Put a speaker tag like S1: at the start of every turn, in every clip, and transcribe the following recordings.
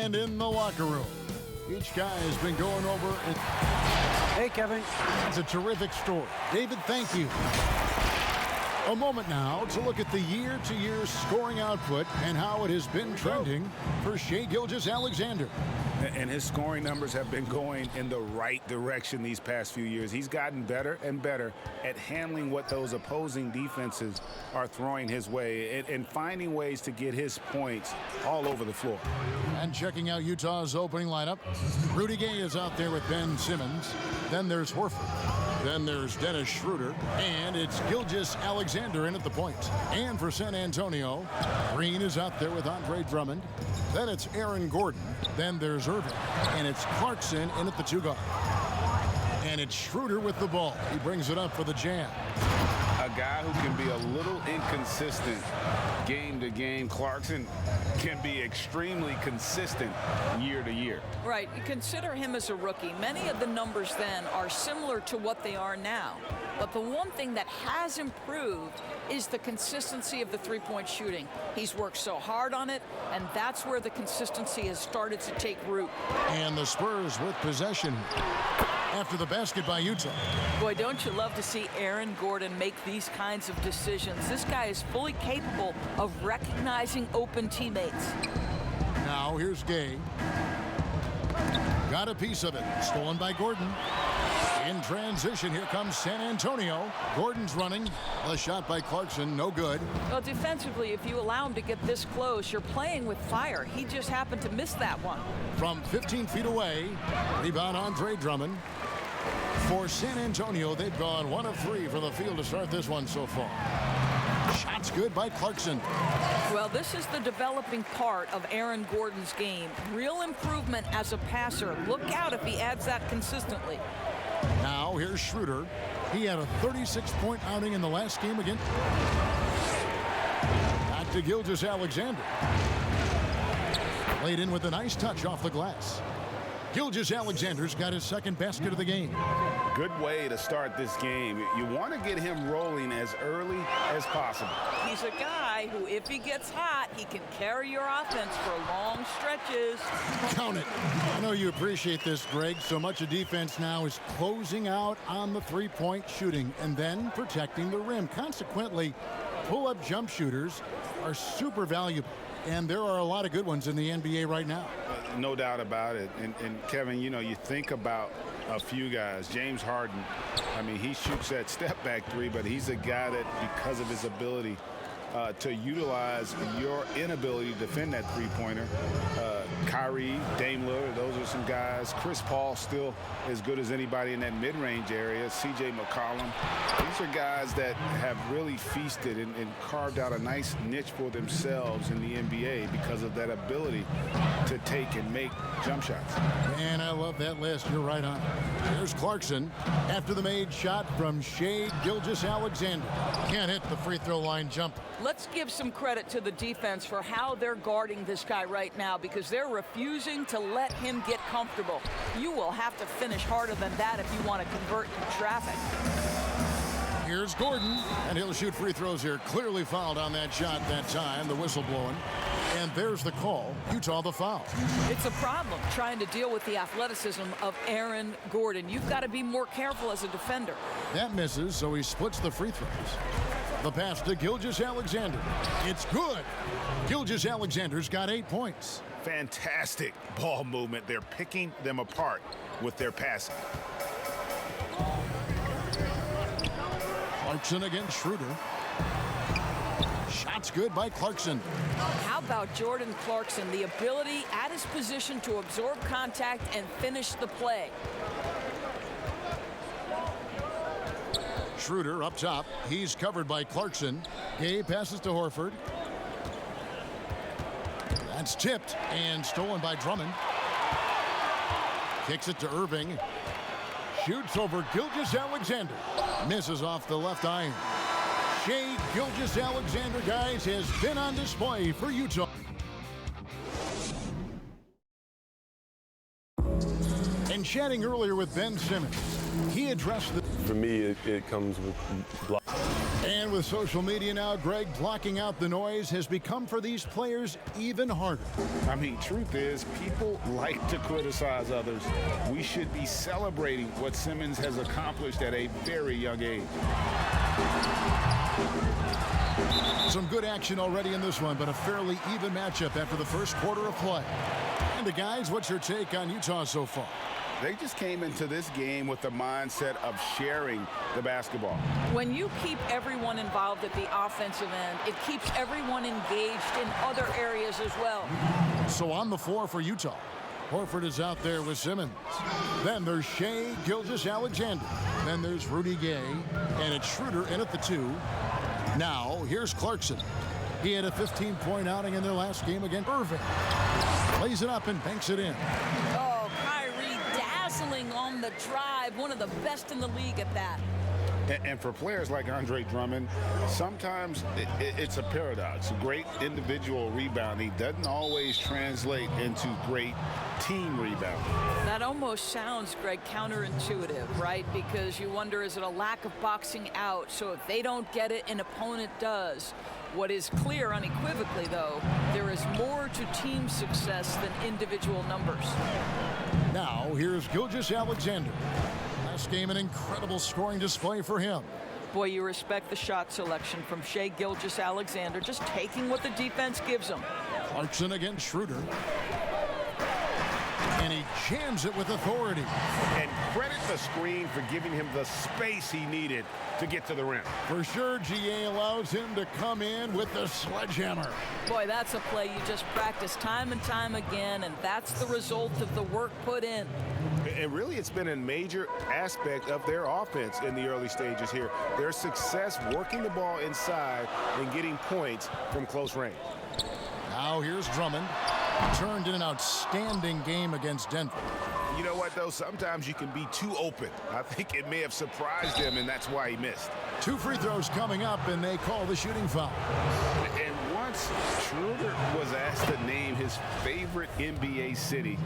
S1: And in the locker room, each guy has been going over it.
S2: Hey, Kevin.
S1: It's a terrific story. David, thank you. A moment now to look at the year-to-year scoring output and how it has been trending for Shai Gilgeous-Alexander.
S3: And his scoring numbers have been going in the right direction these past few years. He's gotten better and better at handling what those opposing defenses are throwing his way and finding ways to get his points all over the floor.
S1: And checking out Utah's opening lineup, Rudy Gay is out there with Ben Simmons. Then there's Horford. Then there's Dennis Schroeder, and it's Gilgeous-Alexander in at the point. And for San Antonio, Green is out there with Andre Drummond. Then it's Aaron Gordon. Then there's Irving, and it's Clarkson in at the 2 guard. And it's Schroeder with the ball. He brings it up for the jam.
S3: A guy who can be a little inconsistent game to game. Clarkson can be extremely consistent year to year.
S4: Right. You consider him as a rookie. Many of the numbers then are similar to what they are now. But the one thing that has improved is the consistency of the three-point shooting. He's worked so hard on it, and that's where the consistency has started to take root.
S1: And the Spurs with possession after the basket by Utah.
S4: Boy, don't you love to see Aaron Gordon make these kinds of decisions. This guy is fully capable of recognizing open teammates.
S1: Now here's Gay. Got a piece of it. Stolen by Gordon. In transition, here comes San Antonio. Gordon's running. A shot by Clarkson, no good.
S4: Well, defensively, if you allow him to get this close, you're playing with fire. He just happened to miss that one.
S1: From 15 feet away, rebound Andre Drummond. For San Antonio, they've gone 1 of 3 from the field to start this one so far. Shots good by Clarkson.
S4: Well, this is the developing part of Aaron Gordon's game. Real improvement as a passer. Look out if he adds that consistently.
S1: Now here's Schroeder. He had a 36-point outing in the last game again. Back to Gilgeous-Alexander. Laid in with a nice touch off the glass. Gilgeous-Alexander's got his second basket of the game.
S3: Good way to start this game. You want to get him rolling as early as possible.
S4: He's a guy who, if he gets hot, he can carry your offense for long stretches.
S1: Count it. I know you appreciate this, Greg. So much of defense now is closing out on the three-point shooting and then protecting the rim. Consequently, pull-up jump shooters are super valuable. And there are a lot of good ones in the NBA right now.
S3: No doubt about it. And Kevin, you know, you think about a few guys. James Harden, I mean, he shoots that step-back three, but he's a guy that, because of his ability to utilize your inability to defend that three-pointer. Kyrie, Dame Lillard, those are some guys. Chris Paul still as good as anybody in that mid-range area. C.J. McCollum. These are guys that have really feasted and carved out a nice niche for themselves in the NBA because of that ability to take and make jump shots.
S1: And I love that list. You're right on. Here's Clarkson after the made shot from Shai Gilgeous-Alexander. Can't hit the free throw line jump.
S4: Let's give some credit to the defense for how they're guarding this guy right now, because they're refusing to let him get comfortable. You will have to finish harder than that if you want to convert in traffic.
S1: Here's Gordon, and he'll shoot free throws here. Clearly fouled on that shot that time. The whistle blowing. And there's the call. Utah the foul.
S4: It's a problem trying to deal with the athleticism of Aaron Gordon. You've got to be more careful as a defender.
S1: That misses, so he splits the free throws. The pass to Gilgeous-Alexander. It's good. Gilgeous-Alexander's got 8 points.
S3: Fantastic ball movement. They're picking them apart with their passing.
S1: Clarkson against Schroeder. Shots good by Clarkson.
S4: How about Jordan Clarkson? The ability at his position to absorb contact and finish the play.
S1: Schroeder up top. He's covered by Clarkson. Gay passes to Horford. That's tipped and stolen by Drummond. Kicks it to Irving. Shoots over Gilgeous-Alexander. Misses off the left iron. Shai Gilgeous-Alexander, guys, has been on display for Utah. And chatting earlier with Ben Simmons, he addressed the...
S5: For me, it comes with block.
S1: And with social media now, Greg, blocking out the noise has become for these players even harder.
S3: I mean, truth is, people like to criticize others. We should be celebrating what Simmons has accomplished at a very young age.
S1: Some good action already in this one, but a fairly even matchup after the first quarter of play. And guys, what's your take on Utah so far?
S3: They just came into this game with the mindset of sharing the basketball.
S4: When you keep everyone involved at the offensive end, it keeps everyone engaged in other areas as well.
S1: So on the floor for Utah, Horford is out there with Simmons. Then there's Shai Gilgeous-Alexander. Then there's Rudy Gay, and it's Schroeder in at the 2. Now, here's Clarkson. He had a 15-point outing in their last game against Irving. Plays it up and banks it in.
S4: Oh, Kyrie dazzling on the drive. One of the best in the league at that.
S3: And for players like Andre Drummond, sometimes it's a paradox. Great individual rebounding doesn't always translate into great team rebounding.
S4: That almost sounds, Greg, counterintuitive, right? Because you wonder, is it a lack of boxing out? So if they don't get it, an opponent does. What is clear unequivocally, though, there is more to team success than individual numbers.
S1: Now, here's Gilgeous-Alexander. Last game, an incredible scoring display for him.
S4: Boy, you respect the shot selection from Shai Gilgeous-Alexander, just taking what the defense gives him.
S1: Clarkson against Schroeder. And he jams it with authority.
S2: And credit the screen for giving him the space he needed to get to the rim.
S1: For sure, GA allows him to come in with the sledgehammer.
S4: Boy, that's a play you just practice time and time again, and that's the result of the work put in.
S2: And really, it's been a major aspect of their offense in the early stages here. Their success working the ball inside and getting points from close range.
S1: Now here's Drummond. Turned in an outstanding game against Denver.
S3: You know what, though? Sometimes you can be too open. I think it may have surprised him, and that's why he missed.
S1: 2 free throws coming up, and they call the shooting foul.
S3: And once Schroeder was asked to name his favorite NBA city,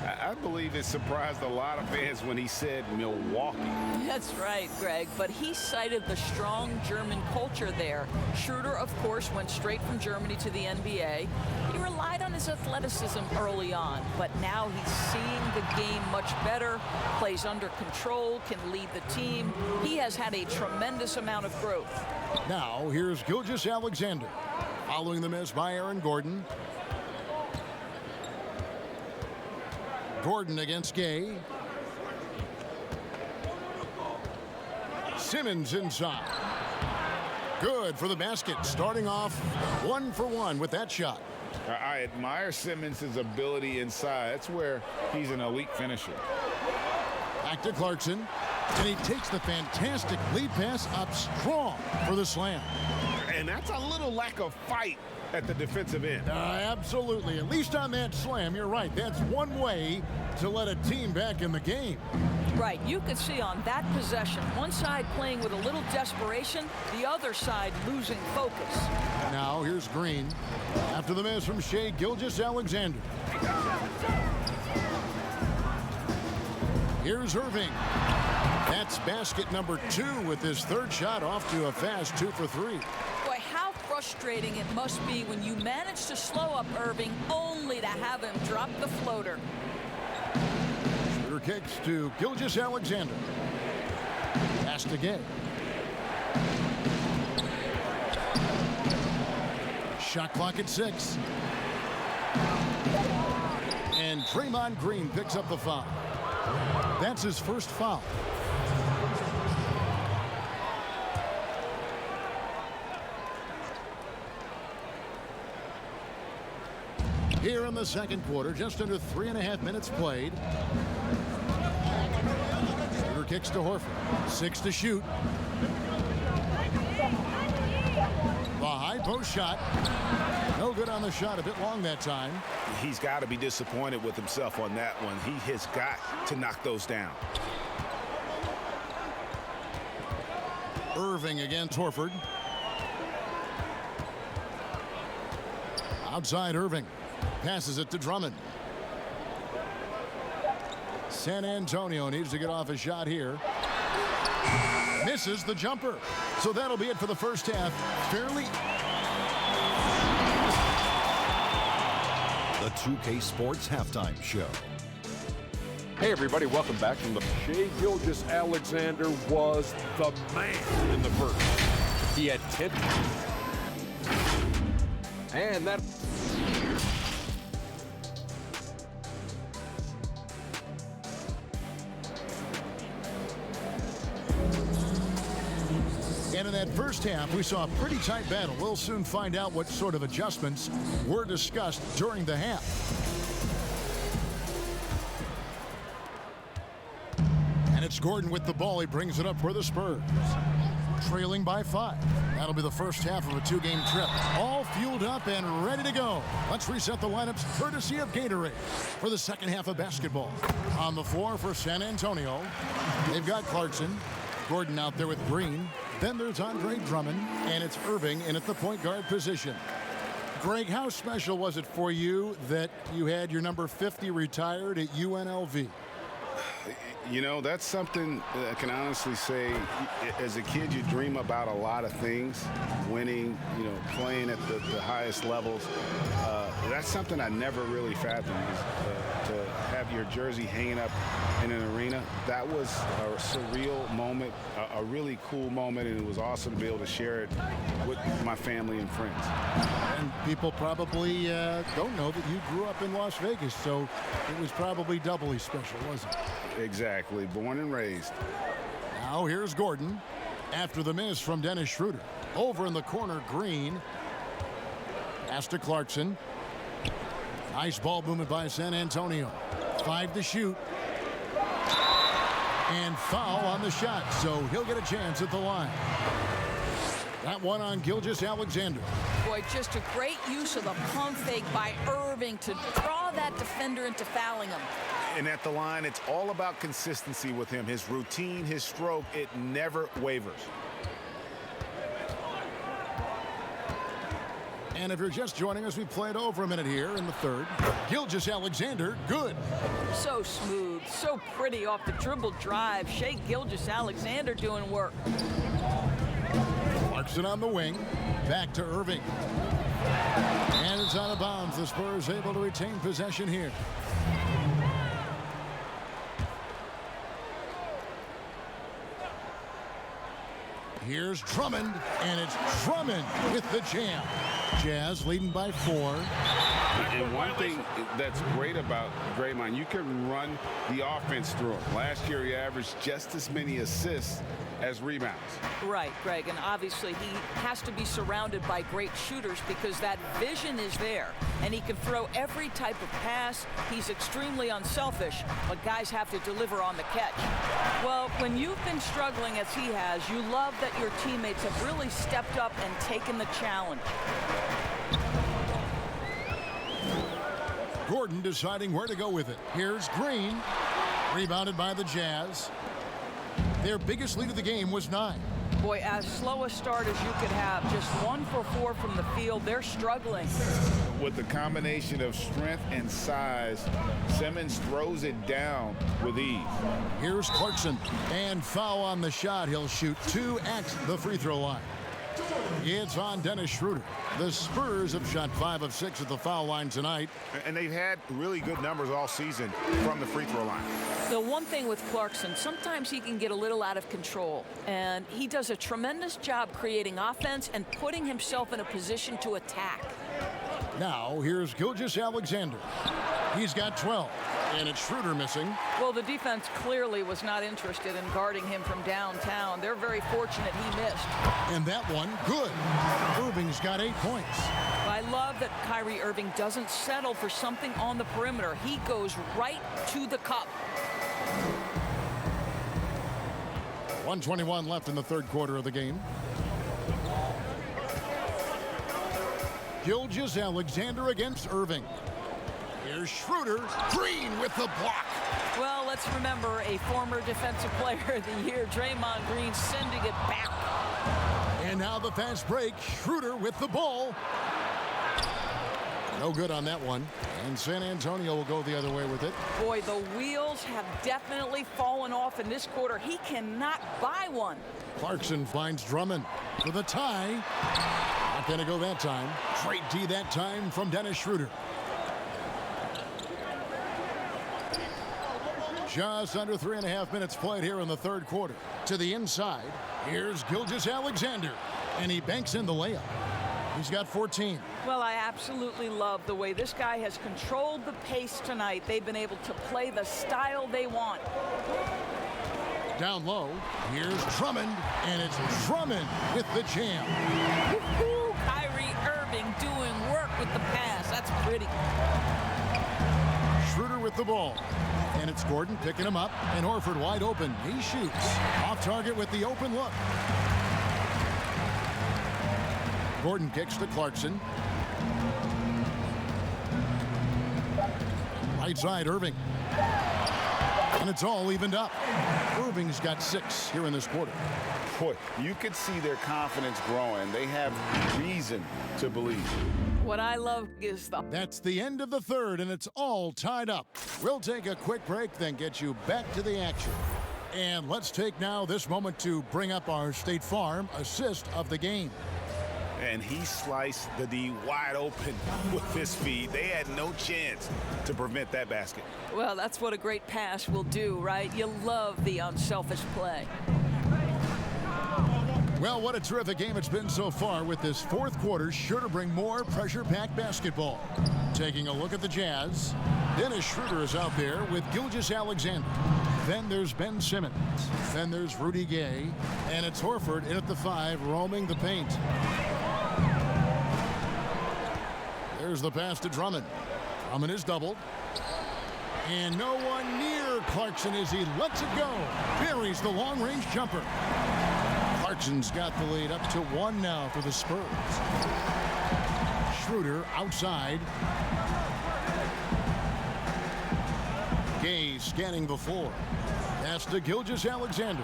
S3: I believe it surprised a lot of fans when he said Milwaukee.
S4: That's right, Greg, but he cited the strong German culture there. Schroeder, of course, went straight from Germany to the NBA. He relied on his athleticism early on, but now he's seeing the game much better, plays under control, can lead the team. He has had a tremendous amount of growth.
S1: Now here's Gilgeous-Alexander. Following the miss by Aaron Gordon. Gordon against Gay. Simmons inside. Good for the basket. Starting off 1 for 1 with that shot.
S3: I admire Simmons' ability inside. That's where he's an elite finisher.
S1: Back to Clarkson. And he takes the fantastic lead pass up strong for the slam.
S2: And that's a little lack of fight at the defensive end.
S1: Absolutely. At least on that slam, you're right. That's one way to let a team back in the game.
S4: Right. You could see on that possession, one side playing with a little desperation, the other side losing focus.
S1: Now here's Green. After the miss from Shai Gilgeous-Alexander. Here's Irving. That's basket number 2 with his third shot off to a fast 2 for 3.
S4: Boy, how frustrating it must be when you manage to slow up Irving only to have him drop the floater.
S1: Shooter kicks to Gilgeous-Alexander. Pass to Gay. Shot clock at 6. And Draymond Green picks up the foul. That's his first foul. Here in the second quarter, just under 3.5 minutes played. Shooter kicks to Horford. 6 to shoot. The high post shot. No good on the shot. A bit long that time.
S3: He's got to be disappointed with himself on that one. He has got to knock those down.
S1: Irving against Horford. Outside Irving. Passes it to Drummond. San Antonio needs to get off a shot here. Misses the jumper. So that'll be it for the first half. Fairly.
S5: The 2K Sports Halftime Show.
S6: Hey everybody, welcome back from the Shai Gilgeous-Alexander was the man in the first. He had 10. And that.
S1: And in that first half, we saw a pretty tight battle. We'll soon find out what sort of adjustments were discussed during the half. And it's Gordon with the ball. He brings it up for the Spurs. Trailing by 5. That'll be the first half of a 2-game trip. All fueled up and ready to go. Let's reset the lineups courtesy of Gatorade for the second half of basketball. On the floor for San Antonio, they've got Clarkson. Gordon out there with Green. Then there's Andre Drummond, and it's Irving in at the point guard position. Greg, how special was it for you that you had your number 50 retired at UNLV?
S3: You know, that's something I can honestly say. As a kid, you dream about a lot of things, winning, you know, playing at the highest levels. That's something I never really fathomed, to have your jersey hanging up in an arena. That was a surreal moment, a really cool moment, and it was awesome to be able to share it with my family and friends.
S1: And people probably don't know that you grew up in Las Vegas, so it was probably doubly special, wasn't it?
S3: Exactly. Born and raised.
S1: Now here's Gordon after the miss from Dennis Schroeder. Over in the corner, Green. Pass to Clarkson. Nice ball movement by San Antonio. 5 to shoot. And foul on the shot, so he'll get a chance at the line. That one on Gilgeous-Alexander.
S4: Boy, just a great use of the pump fake by Irving to draw that defender into fouling him.
S2: And at the line, it's all about consistency with him. His routine, his stroke, it never wavers.
S1: And if you're just joining us, we played over a minute here in the third. Gilgeous-Alexander, good.
S4: So smooth, so pretty off the dribble drive. Shai Gilgeous-Alexander doing work.
S1: Clarkson on the wing. Back to Irving. And it's out of bounds. The Spurs able to retain possession here. Here's Drummond, and it's Drummond with the jam. Jazz leading by 4.
S3: And one thing that's great about Draymond, you can run the offense through him. Last year, he averaged just as many assists as rebounds.
S4: Right, Greg, and obviously he has to be surrounded by great shooters because that vision is there, and he can throw every type of pass. He's extremely unselfish, but guys have to deliver on the catch. Well, when you've been struggling as he has, you love that your teammates have really stepped up and taken the challenge.
S1: Gordon deciding where to go with it. Here's Green, rebounded by the Jazz. Their biggest lead of the game was 9.
S4: Boy, as slow a start as you could have, just 1 for 4 from the field. They're struggling.
S3: With the combination of strength and size, Simmons throws it down with ease.
S1: Here's Clarkson, and foul on the shot. He'll shoot 2 at the free throw line. It's on Dennis Schroeder. The Spurs have shot 5 of 6 at the foul line tonight.
S2: And they've had really good numbers all season from the free throw line.
S4: The one thing with Clarkson, sometimes he can get a little out of control, and he does a tremendous job creating offense and putting himself in a position to attack.
S1: Now, here's Gilgeous-Alexander. He's got 12, and it's Schroeder missing.
S4: Well, the defense clearly was not interested in guarding him from downtown. They're very fortunate he missed.
S1: And that one, good. Irving's got 8 points.
S4: I love that Kyrie Irving doesn't settle for something on the perimeter. He goes right to the cup.
S1: 1:21 left in the third quarter of the game. Gilgeous-Alexander against Irving. Here's Schroeder. Green with the block.
S4: Well, let's remember a former defensive player of the year, Draymond Green, sending it back.
S1: And now the fast break. Schroeder with the ball. No good on that one. And San Antonio will go the other way with it.
S4: Boy, the wheels have definitely fallen off in this quarter. He cannot buy one.
S1: Clarkson finds Drummond for the tie. Not going to go that time. Straight D that time from Dennis Schroeder. Just under 3.5 minutes played here in the third quarter. To the inside, here's Gilgeous-Alexander, and he banks in the layup. He's got 14.
S4: Well, I absolutely love the way this guy has controlled the pace tonight. They've been able to play the style they want.
S1: Down low, here's Drummond, and it's Drummond with the jam.
S4: Woo-hoo! Kyrie Irving doing work with the pass. That's pretty.
S1: Schroeder with the ball. And it's Gordon picking him up, and Horford wide open. He shoots. Off target with the open look. Gordon kicks to Clarkson. Right side, Irving. And it's all evened up. Irving's got 6 here in this quarter.
S3: Boy, you could see their confidence growing. They have reason to believe.
S4: What I love is
S1: That's the end of the third, and it's all tied up. We'll take a quick break, then get you back to the action. And let's take now this moment to bring up our State Farm assist of the game.
S2: And he sliced the D wide open with his speed. They had no chance to prevent that basket.
S4: Well, that's what a great pass will do, right? You love the unselfish play.
S1: Well, what a terrific game it's been so far, with this fourth quarter sure to bring more pressure-packed basketball. Taking a look at the Jazz, Dennis Schroeder is out there with Gilgeous-Alexander. Then there's Ben Simmons. Then there's Rudy Gay. And it's Horford in at the 5, roaming the paint. There's the pass to Drummond. Drummond is doubled. And no one near Clarkson as he lets it go. Buries the long-range jumper. Clarkson's got the lead up to 1 now for the Spurs. Schroeder outside. Gay scanning the floor. Pass to Gilgeous-Alexander.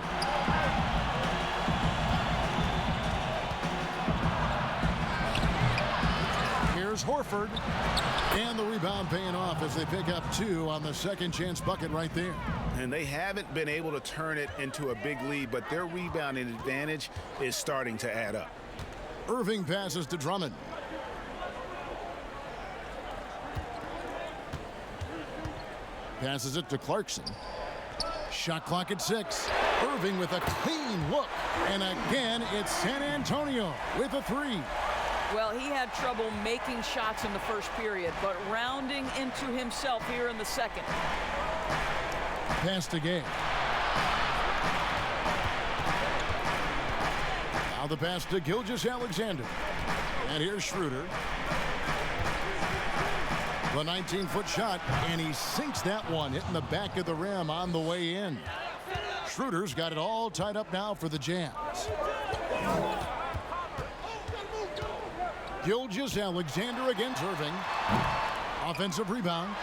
S1: Here's Horford. And the rebound paying off as they pick up 2 on the second chance bucket right there.
S2: And they haven't been able to turn it into a big lead, but their rebounding advantage is starting to add up.
S1: Irving passes to Drummond. Passes it to Clarkson. Shot clock at 6. Irving with a clean look. And again, it's San Antonio with a 3.
S4: Well, he had trouble making shots in the first period, but rounding into himself here in the second.
S1: Pass to Gay. Now the pass to Gilgeous-Alexander. And here's Schroeder. The 19-foot shot, and he sinks that one, hitting the back of the rim on the way in. Schroeder's got it all tied up now for the Jazz. Gilgeous-Alexander against Irving. Offensive rebound.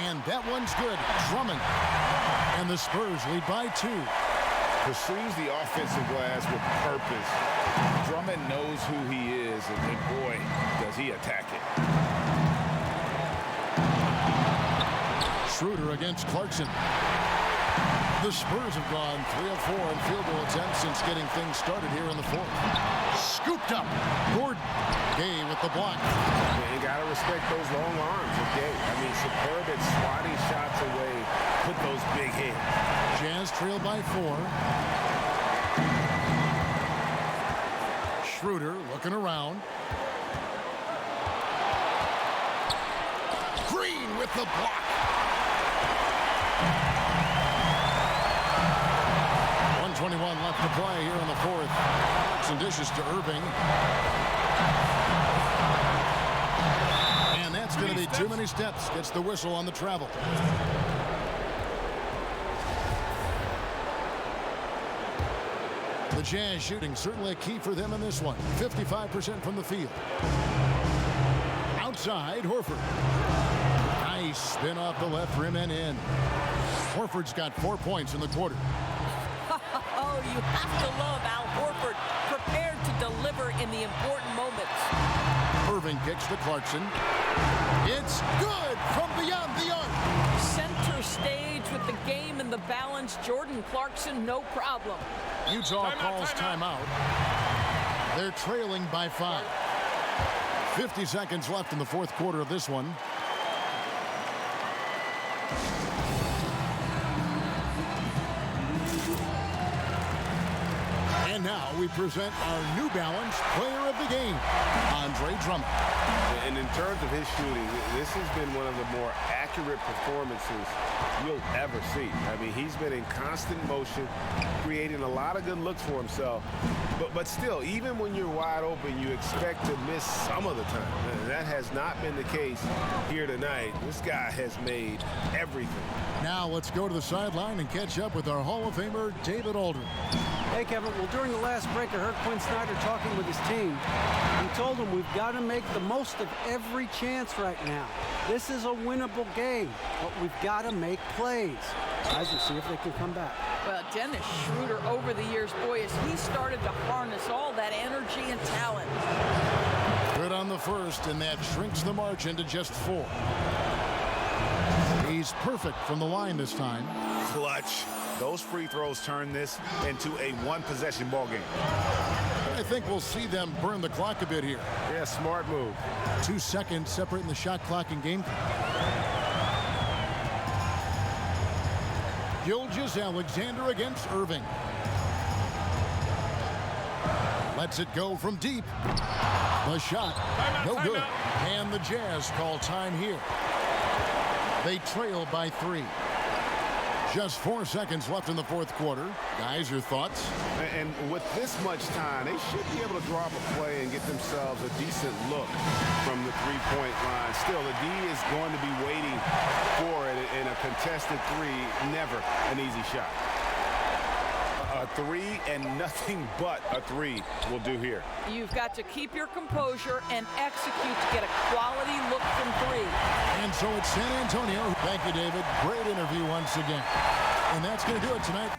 S1: And that one's good. Drummond. And the Spurs lead by 2.
S3: Pursues the offensive glass with purpose. Drummond knows who he is, and boy, does he attack it.
S1: Schroeder against Clarkson. The Spurs have gone 3 of 4 in field goal attempts since getting things started here in the fourth. Scooped up. Gordon. Gay with the block.
S2: You got to respect those long arms of Gay. I mean, superb at swatting shots away. Put those big hits.
S1: Jazz trail by 4. Schroeder looking around. Green with the block. 1:21 left to play here in the fourth. Some dishes to Irving. And that's going to be too many steps. Gets the whistle on the travel. The Jazz shooting certainly a key for them in this one. 55% from the field. Outside, Horford. Nice spin off the left rim and in. Horford's got 4 points in the quarter.
S4: Oh, you have to love Al Horford, prepared to deliver in the important moments.
S1: Irving Irving kicks to Clarkson. It's good from beyond the arc.
S4: Center stage with the game in the balance. Jordan Clarkson, no problem.
S1: Utah calls timeout. They're trailing by 5. 50 seconds left in the fourth quarter of this one. And now we present our New Balance Player of the Game, Andre Drummond.
S2: And in terms of his shooting, this has been one of the more accurate performances you'll ever see. I mean, he's been in constant motion, creating a lot of good looks for himself. But still, even when you're wide open, you expect to miss some of the time. And that has not been the case here tonight. This guy has made everything.
S1: Now let's go to the sideline and catch up with our Hall of Famer, David Aldridge.
S7: Hey, Kevin. Well, during the last break, I heard Quinn Snyder talking with his team. He told them we've got to make the most of every chance right now. This is a winnable game, but we've got to make plays. Guys, we'll see if they can come back.
S4: Well, Dennis Schroeder over the years, boy, as he started to harness all that energy and talent.
S1: Good on the first, and that shrinks the margin to just 4. He's perfect from the line this time.
S2: Clutch. Those free throws turn this into a one-possession ball game.
S1: I think we'll see them burn the clock a bit here.
S2: Yeah, smart move.
S1: 2 seconds separating the shot clock and game clock. Gilgeous-Alexander against Irving. Lets it go from deep. The shot, no good. And the Jazz call time here. They trail by 3. Just 4 seconds left in the fourth quarter. Guys, your thoughts?
S2: And with this much time, they should be able to draw up a play and get themselves a decent look from the three-point line. Still, the D is going to be waiting for it in a contested 3. Never an easy shot. A 3 and nothing but a 3 will do here.
S4: You've got to keep your composure and execute to get a quality look from 3.
S1: And so it's San Antonio. Thank you, David. Great interview once again. And that's going to do it tonight.